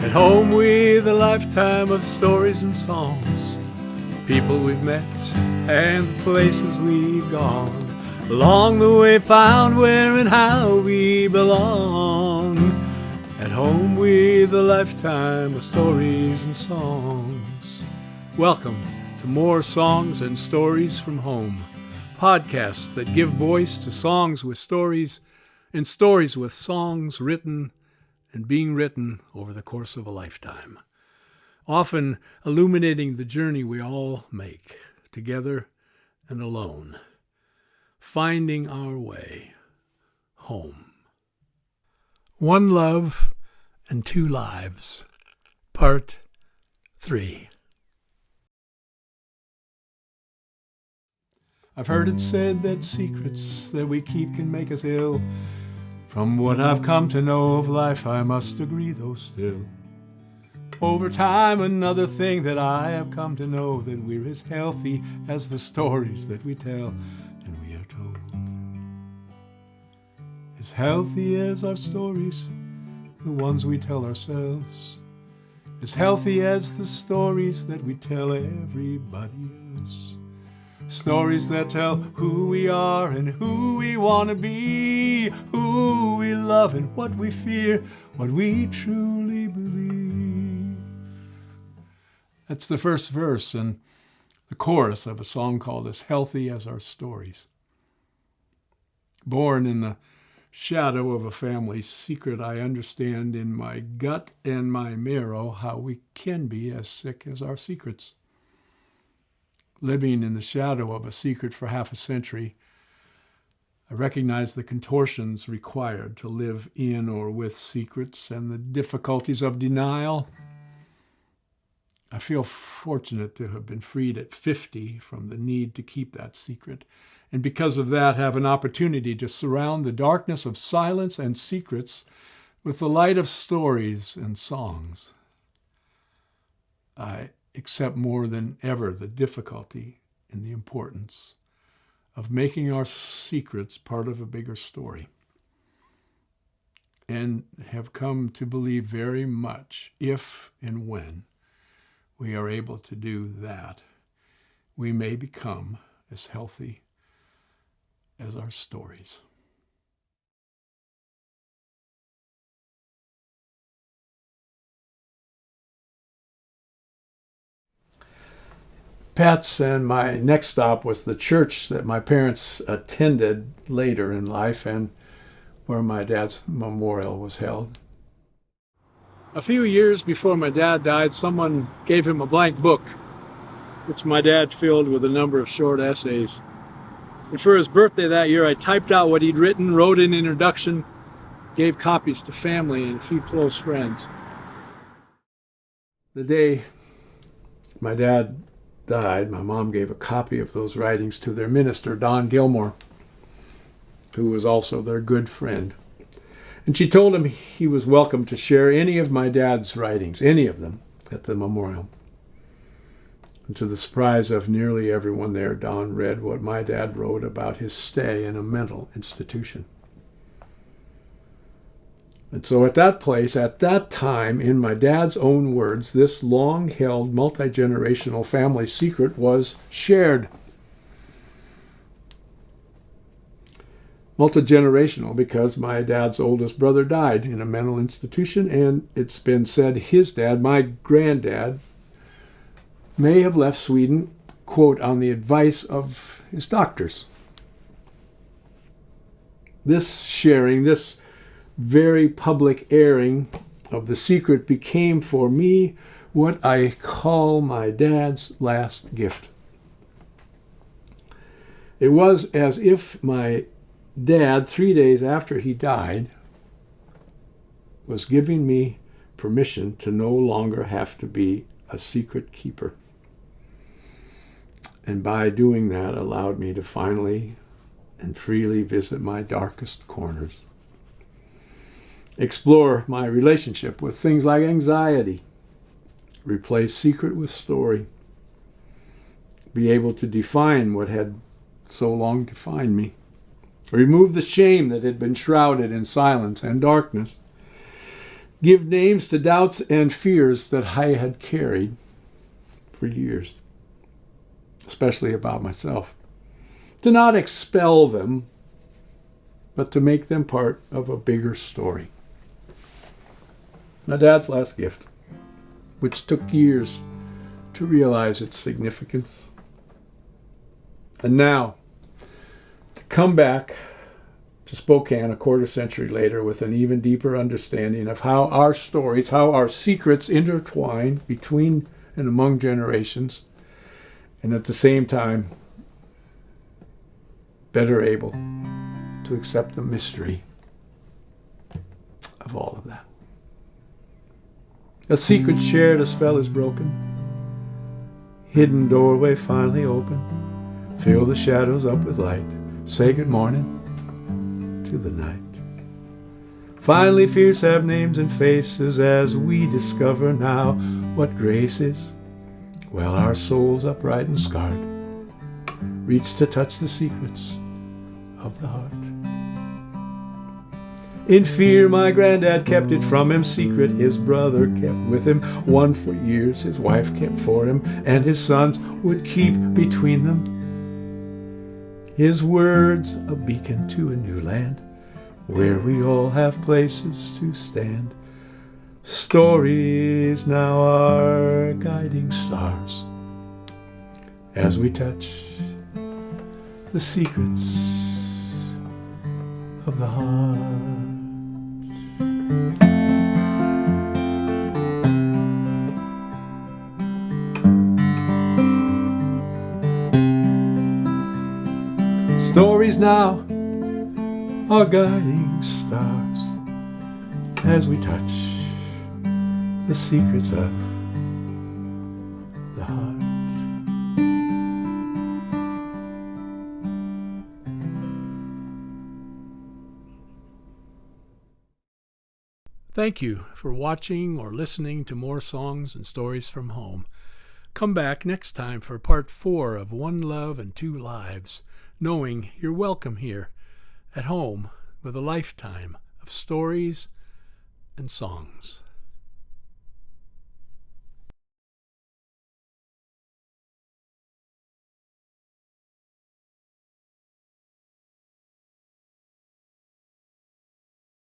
At home with a lifetime of stories and songs, people we've met and the places we've gone. Along the way found where and how we belong. At home with a lifetime of stories and songs. Welcome to More Songs and Stories from Home, podcasts that give voice to songs with stories and stories with songs written and being written over the course of a lifetime, often illuminating the journey we all make, together and alone, finding our way home. One Love and Two Lives, Part 3. I've heard it said that secrets that we keep can make us ill. From what I've come to know of life, I must agree though still. Over time, another thing that I have come to know, that we're as healthy as the stories that we tell and we are told. As healthy as our stories, the ones we tell ourselves. As healthy as the stories that we tell everybody else. Stories that tell who we are and who we want to be, who we love and what we fear, what we truly believe. That's the first verse and the chorus of a song called As Healthy as Our Stories. Born in the shadow of a family secret, I understand in my gut and my marrow how we can be as sick as our secrets. Living in the shadow of a secret for half a century, I recognize the contortions required to live in or with secrets and the difficulties of denial. I feel fortunate to have been freed at 50 from the need to keep that secret, and because of that have an opportunity to surround the darkness of silence and secrets with the light of stories and songs. I accept more than ever the difficulty and the importance of making our secrets part of a bigger story, and have come to believe very much if and when we are able to do that, we may become as healthy as our stories. Pets, and my next stop was the church that my parents attended later in life and where my dad's memorial was held. A few years before my dad died, someone gave him a blank book, which my dad filled with a number of short essays. And for his birthday that year, I typed out what he'd written, wrote an introduction, gave copies to family and a few close friends. The day my dad died, my mom gave a copy of those writings to their minister, Don Gilmore, who was also their good friend. And she told him he was welcome to share any of my dad's writings, any of them, at the memorial. And to the surprise of nearly everyone there, Don read what my dad wrote about his stay in a mental institution. And so at that place, at that time, in my dad's own words, this long-held multi-generational family secret was shared. Multi-generational because my dad's oldest brother died in a mental institution, and it's been said his dad, my granddad, may have left Sweden, quote, on the advice of his doctors. This sharing, this very public airing of the secret became for me what I call my dad's last gift. It was as if my dad, 3 days after he died, was giving me permission to no longer have to be a secret keeper. And by doing that, allowed me to finally and freely visit my darkest corners. Explore my relationship with things like anxiety, replace secret with story, be able to define what had so long defined me, remove the shame that had been shrouded in silence and darkness, give names to doubts and fears that I had carried for years, especially about myself. To not expel them, but to make them part of a bigger story. My dad's last gift, which took years to realize its significance. And now, to come back to Spokane a quarter century later with an even deeper understanding of how our stories, how our secrets intertwine between and among generations, and at the same time, better able to accept the mystery of all of that. A secret shared, a spell is broken. Hidden doorway finally open. Fill the shadows up with light. Say good morning to the night. Finally fears have names and faces as we discover now what grace is. Well, our souls upright and scarred reach to touch the secrets of the heart. In fear, my granddad kept it from him secret. His brother kept with him one for years. His wife kept for him, and his sons would keep between them. His words, a beacon to a new land, where we all have places to stand. Stories now are guiding stars as we touch the secrets of the heart. Stories now are guiding stars as we touch the secrets of the heart. Thank you for watching or listening to more songs and stories from home. Come back next time for part 4 of One Love and Two Lives, knowing you're welcome here at home with a lifetime of stories and songs.